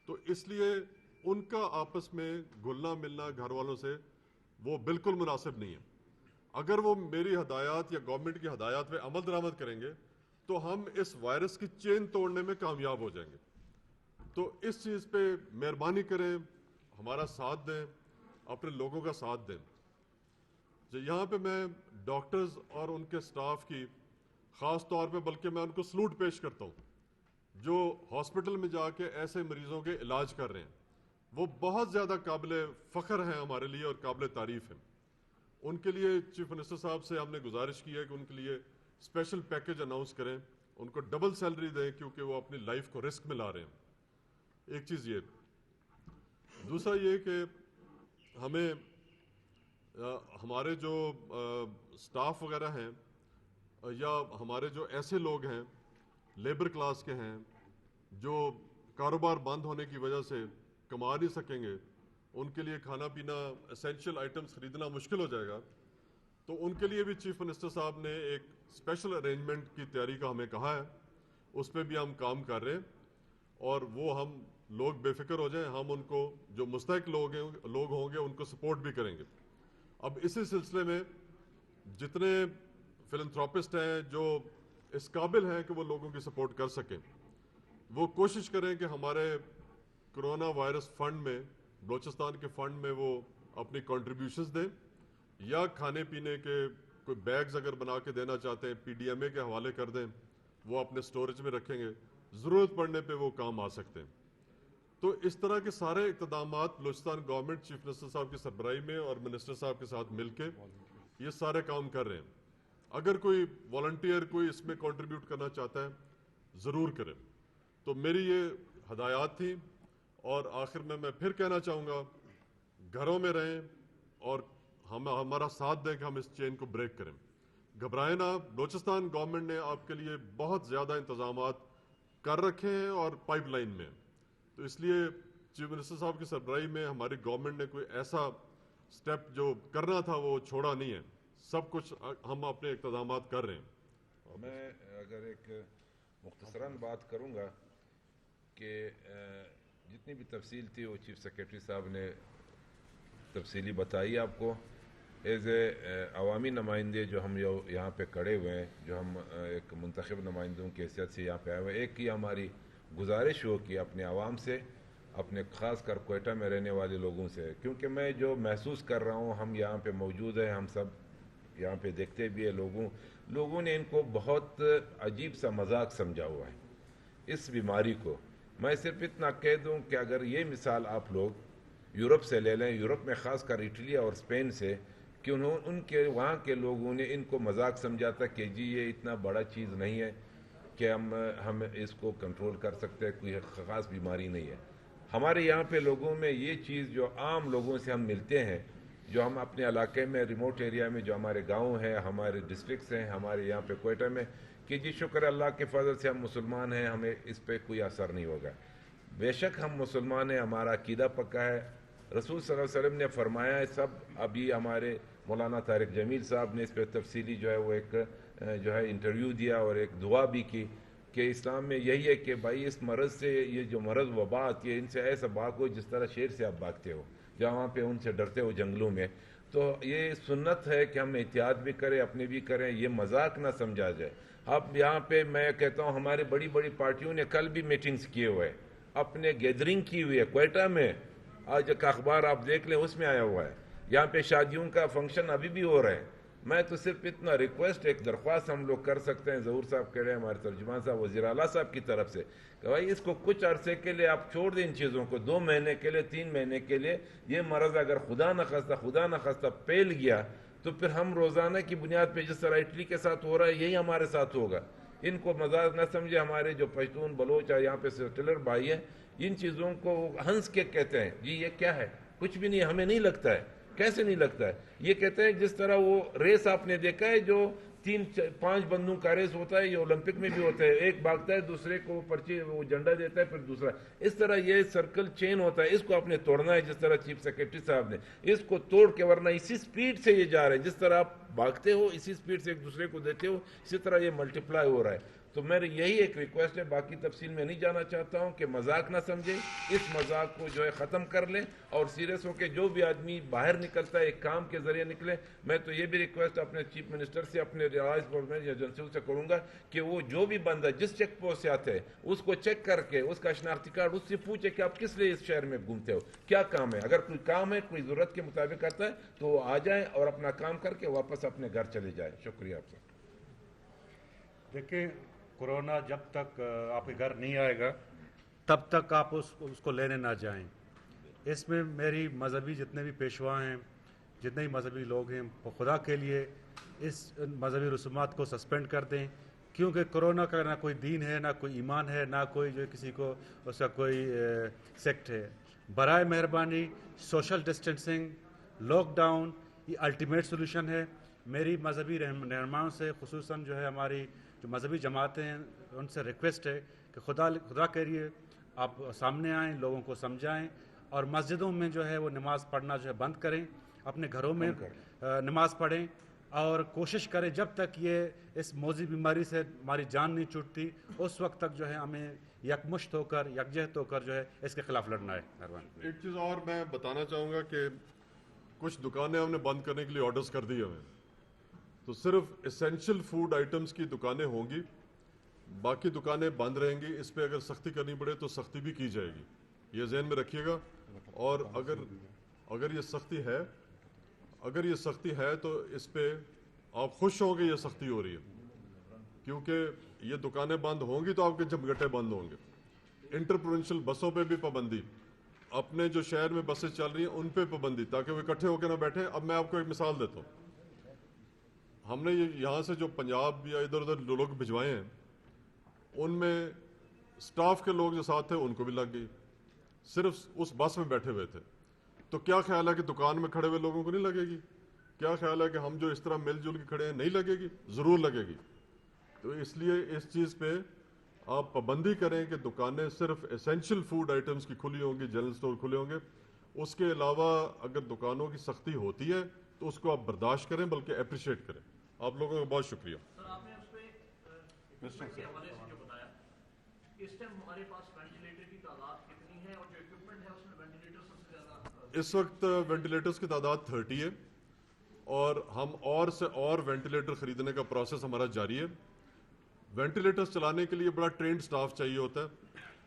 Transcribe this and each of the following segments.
تو اس لیے ان کا آپس میں گھلنا ملنا گھر والوں سے وہ بالکل مناسب نہیں ہے. اگر وہ میری ہدایات یا گورنمنٹ کی ہدایات پہ عمل درآمد کریں گے تو ہم اس وائرس کی چین توڑنے میں کامیاب ہو جائیں گے. تو اس چیز پہ مہربانی کریں, ہمارا ساتھ دیں, اپنے لوگوں کا ساتھ دیں. یہاں پہ میں ڈاکٹرز اور ان کے سٹاف کی خاص طور پہ بلکہ میں ان کو سلوٹ پیش کرتا ہوں جو ہاسپٹل میں جا کے ایسے مریضوں کے علاج کر رہے ہیں. وہ بہت زیادہ قابل فخر ہیں ہمارے لیے اور قابل تعریف ہیں. ان کے لیے چیف منسٹر صاحب سے ہم نے گزارش کی ہے کہ ان کے لیے اسپیشل پیکج اناؤنس کریں, ان کو ڈبل سیلری دیں کیونکہ وہ اپنی لائف کو رسک میں لا رہے ہیں. ایک چیز یہ. دوسرا یہ کہ ہمیں ہمارے جو سٹاف وغیرہ ہیں یا ہمارے جو ایسے لوگ ہیں لیبر کلاس کے ہیں جو کاروبار بند ہونے کی وجہ سے کما نہیں سکیں گے, ان کے لیے کھانا پینا اسینشیل آئٹمس خریدنا مشکل ہو جائے گا. تو ان کے لیے بھی چیف منسٹر صاحب نے ایک اسپیشل ارینجمنٹ کی تیاری کا ہمیں کہا ہے, اس پہ بھی ہم کام کر رہے ہیں. اور وہ ہم لوگ بے فکر ہو جائیں, ہم ان کو جو مستحق لوگ ہوں گے ان کو سپورٹ بھی کریں گے. اب اسی سلسلے میں جتنے فلنتھراپسٹ ہیں جو اس قابل ہیں کہ وہ لوگوں کی سپورٹ کر سکیں, وہ کوشش کریں کہ ہمارے کرونا وائرس فنڈ میں, بلوچستان کے فنڈ میں وہ اپنی کنٹریبیوشنز دیں, یا کھانے پینے کے کوئی بیگز اگر بنا کے دینا چاہتے ہیں پی ڈی ایم اے کے حوالے کر دیں, وہ اپنے سٹوریج میں رکھیں گے, ضرورت پڑنے پہ وہ کام آ سکتے ہیں. تو اس طرح کے سارے اقتدامات بلوچستان گورنمنٹ چیف منسٹر صاحب کی سربراہی میں اور منسٹر صاحب کے ساتھ مل کے یہ سارے کام کر رہے ہیں. اگر کوئی والنٹیئر کوئی اس میں کنٹریبیوٹ کرنا چاہتا ہے ضرور کریں. تو میری یہ ہدایات تھیں. اور آخر میں پھر کہنا چاہوں گا, گھروں میں رہیں اور ہمارا ساتھ دیں کہ ہم اس چین کو بریک کریں. گھبرائیں نہ, بلوچستان گورنمنٹ نے آپ کے لیے بہت زیادہ انتظامات کر رکھے ہیں اور پائپ لائن میں. تو اس لیے چیف منسٹر صاحب کی سربراہی میں ہماری گورنمنٹ نے کوئی ایسا سٹیپ جو کرنا تھا وہ چھوڑا نہیں ہے, سب کچھ ہم اپنے اقتدامات کر رہے ہیں. میں اگر ایک مختصراً بات کروں گا کہ جتنی بھی تفصیل تھی وہ چیف سیکریٹری صاحب نے تفصیلی بتائی آپ کو. ایز اے عوامی نمائندے جو ہم یہاں پہ کھڑے ہوئے ہیں, جو ہم ایک منتخب نمائندوں کی حیثیت سے یہاں پہ آئے ہوئے ہیں, ایک ہی ہماری گزارش ہو کہ اپنے عوام سے, اپنے خاص کر کوئٹہ میں رہنے والے لوگوں سے, کیونکہ میں جو محسوس کر رہا ہوں, ہم یہاں پہ موجود ہیں, ہم سب یہاں پہ دیکھتے بھی ہیں, لوگوں نے ان کو بہت عجیب سا مذاق سمجھا ہوا ہے اس بیماری کو. میں صرف اتنا کہہ دوں کہ اگر یہ مثال آپ لوگ یورپ سے لے لیں, یورپ میں خاص کر اٹلی اور اسپین سے, کہ ان کے وہاں کے لوگوں نے ان کو مذاق سمجھا تھا کہ جی یہ اتنا بڑا چیز نہیں ہے کہ ہم اس کو کنٹرول کر سکتے ہیں, کوئی خاص بیماری نہیں ہے. ہمارے یہاں پہ لوگوں میں یہ چیز جو عام لوگوں سے ہم ملتے ہیں, جو ہم اپنے علاقے میں ریموٹ ایریا میں جو ہمارے گاؤں ہیں, ہمارے ڈسٹرکٹس ہیں, ہمارے یہاں پہ کوئٹہ میں, کہ جی شکر اللہ کے فضل سے ہم مسلمان ہیں, ہمیں اس پہ کوئی اثر نہیں ہوگا. بے شک ہم مسلمان ہیں, ہمارا عقیدہ پکا ہے. رسول صلی اللہ علیہ وسلم نے فرمایا ہے سب. ابھی ہمارے مولانا طارق جمیل صاحب نے اس پہ تفصیلی جو ہے وہ ایک جو ہے انٹرویو دیا اور ایک دعا بھی کی کہ اسلام میں یہی ہے کہ بھائی اس مرض سے, یہ جو مرض وبا آتی ہے, ان سے ایسا بھاگو جس طرح شیر سے آپ بھاگتے ہو, جہاں پہ ان سے ڈرتے ہو جنگلوں میں. تو یہ سنت ہے کہ ہم احتیاط بھی کریں, اپنے بھی کریں, یہ مذاق نہ سمجھا جائے. اب یہاں پہ میں کہتا ہوں ہماری بڑی بڑی پارٹیوں نے کل بھی میٹنگز کیے ہوئے, اپنے گیدرنگ کی ہوئی ہے کوئٹہ میں. آج کا اخبار آپ دیکھ لیں, اس میں آیا ہوا ہے. یہاں پہ شادیوں کا فنکشن ابھی بھی ہو رہے ہیں. میں تو صرف اتنا ریکویسٹ, ایک درخواست ہم لوگ کر سکتے ہیں, ظہور صاحب کہہ رہے ہیں, ہمارے ترجمان صاحب, وزیر اعلیٰ صاحب کی طرف سے, کہ بھائی اس کو کچھ عرصے کے لیے آپ چھوڑ دیں ان چیزوں کو, 2 مہینے کے لیے, 3 مہینے کے لیے. یہ مرض اگر خدا نخواستہ پھیل گیا تو پھر ہم روزانہ کی بنیاد پہ جس طرح اٹلی کے ساتھ ہو رہا ہے یہی ہمارے ساتھ ہوگا. ان کو مذاق نہ سمجھے. ہمارے جو پشتون بلوچ یہاں پہ سیٹلر بھائی ہیں, ان چیزوں کو ہنس کے کہتے ہیں جی یہ کیا ہے, کچھ بھی نہیں, ہمیں نہیں لگتا ہے. کیسے نہیں لگتا ہے؟ یہ کہتے ہیں جس طرح وہ ریس آپ نے دیکھا ہے جو 3-5 بندوں کا ریس ہوتا ہے, یہ اولمپک میں بھی ہوتا ہے, ایک بھاگتا ہے دوسرے کو پرچی وہ جھنڈا دیتا ہے پھر دوسرا, اس طرح یہ سرکل چین ہوتا ہے. اس کو آپ نے توڑنا ہے, جس طرح چیف سیکریٹری صاحب نے اس کو توڑ کے, ورنہ اسی سپیڈ سے یہ جا رہے ہیں, جس طرح آپ بھاگتے ہو اسی سپیڈ سے ایک دوسرے کو دیتے ہو, اسی طرح یہ ملٹیپلائی ہو رہا ہے. تو میری یہی ایک ریکویسٹ ہے, باقی تفصیل میں نہیں جانا چاہتا ہوں, کہ مذاق نہ سمجھیں, اس مذاق کو جو ہے ختم کر لیں اور سیریس ہو کے جو بھی آدمی باہر نکلتا ہے ایک کام کے ذریعے نکلے. میں تو یہ بھی ریکویسٹ اپنے چیف منسٹر سے, اپنے ریاستی گورنمنٹ ایجنسیوں سے کروں گا کہ وہ جو بھی بندہ جس چیک پوسٹ سے آتا ہے اس کو چیک کر کے اس کا شناختی کارڈ اس سے پوچھے کہ آپ کس لیے اس شہر میں گھومتے ہو, کیا کام ہے. اگر کوئی کام ہے, کوئی ضرورت کے مطابق آتا ہے تو وہ آ جائیں اور اپنا کام کر کے واپس اپنے گھر چلے جائیں. شکریہ آپ سے. دیکھیں, کورونا جب تک آپ کے گھر نہیں آئے گا تب تک آپ اس کو لینے نہ جائیں. اس میں میری مذہبی جتنے بھی پیشوا ہیں, جتنے بھی مذہبی لوگ ہیں, وہ خدا کے لیے اس مذہبی رسومات کو سسپینڈ کر دیں, کیونکہ کورونا کا نہ کوئی دین ہے, نہ کوئی ایمان ہے, نہ کوئی جو کسی کو اس کا کوئی سیکٹ ہے. برائے مہربانی سوشل ڈسٹینسنگ, لاک ڈاؤن یہ الٹیمیٹ سولوشن ہے. میری مذہبی رہنماؤں سے, خصوصاً جو ہے ہماری جو مذہبی جماعتیں ہیں, ان سے ریکویسٹ ہے کہ خدا کے لیے آپ سامنے آئیں, لوگوں کو سمجھائیں, اور مسجدوں میں جو ہے وہ نماز پڑھنا جو ہے بند کریں, اپنے گھروں میں نماز پڑھیں, اور کوشش کریں جب تک یہ اس موذی بیماری سے ہماری جان نہیں چھوٹتی اس وقت تک جو ہے ہمیں یکمشت ہو کر, یکجہت ہو کر جو ہے اس کے خلاف لڑنا ہے. مہربانی. ایک چیز اور میں بتانا چاہوں گا کہ کچھ دکانیں ہم نے بند کرنے کے لیے آرڈرز کر دیے ہمیں, تو صرف اسینشل فوڈ آئٹمس کی دکانیں ہوں گی, باقی دکانیں بند رہیں گی. اس پہ اگر سختی کرنی پڑے تو سختی بھی کی جائے گی, یہ ذہن میں رکھیے گا. اور اگر یہ سختی ہے تو اس پہ آپ خوش ہوں گے یہ سختی ہو رہی ہے, کیونکہ یہ دکانیں بند ہوں گی تو آپ کے جھمگٹے بند ہوں گے. انٹرپرونشل بسوں پہ بھی پابندی, اپنے جو شہر میں بسیں چل رہی ہیں ان پہ پابندی, تاکہ وہ اکٹھے ہو کے نہ بیٹھیں. اب میں آپ کو ایک مثال دیتا ہوں. ہم نے یہاں سے جو پنجاب یا ادھر ادھر لوگ بھجوائے ہیں, ان میں سٹاف کے لوگ جو ساتھ تھے ان کو بھی لگ گئی, صرف اس بس میں بیٹھے ہوئے تھے. تو کیا خیال ہے کہ دکان میں کھڑے ہوئے لوگوں کو نہیں لگے گی؟ کیا خیال ہے کہ ہم جو اس طرح مل جل کے کھڑے ہیں نہیں لگے گی؟ ضرور لگے گی. تو اس لیے اس چیز پہ آپ پابندی کریں کہ دکانیں صرف ایسینشل فوڈ آئٹمس کی کھلی ہوں گی, جنرل سٹور کھلے ہوں گے. اس کے علاوہ اگر دکانوں کی سختی ہوتی ہے تو اس کو آپ برداشت کریں, بلکہ اپریشیٹ کریں. آپ لوگوں کا بہت شکریہ. سر, آپ نے اس پہ کے حوالے سے جو بتایا, اس ٹائم ہمارے پاس وینٹیلیٹر کی تعداد کتنی ہے, اور جو اکوپمنٹ ہے اس میں وینٹیلیٹر سب سے زیادہ؟ اس وقت وینٹیلیٹرز کی تعداد 30 ہے, اور ہم سے اور وینٹیلیٹر خریدنے کا پروسیس ہمارا جاری ہے. وینٹیلیٹرز چلانے کے لیے بڑا ٹرینڈ سٹاف چاہیے ہوتا ہے.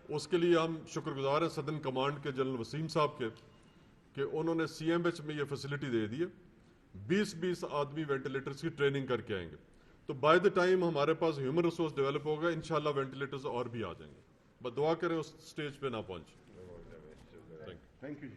اس کے لیے ہم شکر گزار ہیں سدن کمانڈ کے جنرل وسیم صاحب کے, کہ انہوں نے سی ایم ایچ میں یہ فیسلٹی دے دی ہے. 20 آدمی وینٹیلیٹرز کی ٹریننگ کر کے آئیں گے. تو بائی دا ٹائم ہمارے پاس ہیومن ریسورس ڈیولپ ہوگا, انشاءاللہ وینٹیلیٹرز اور بھی آ جائیں گے. بس دعا کریں اس سٹیج پہ نہ پہنچے. Thank you.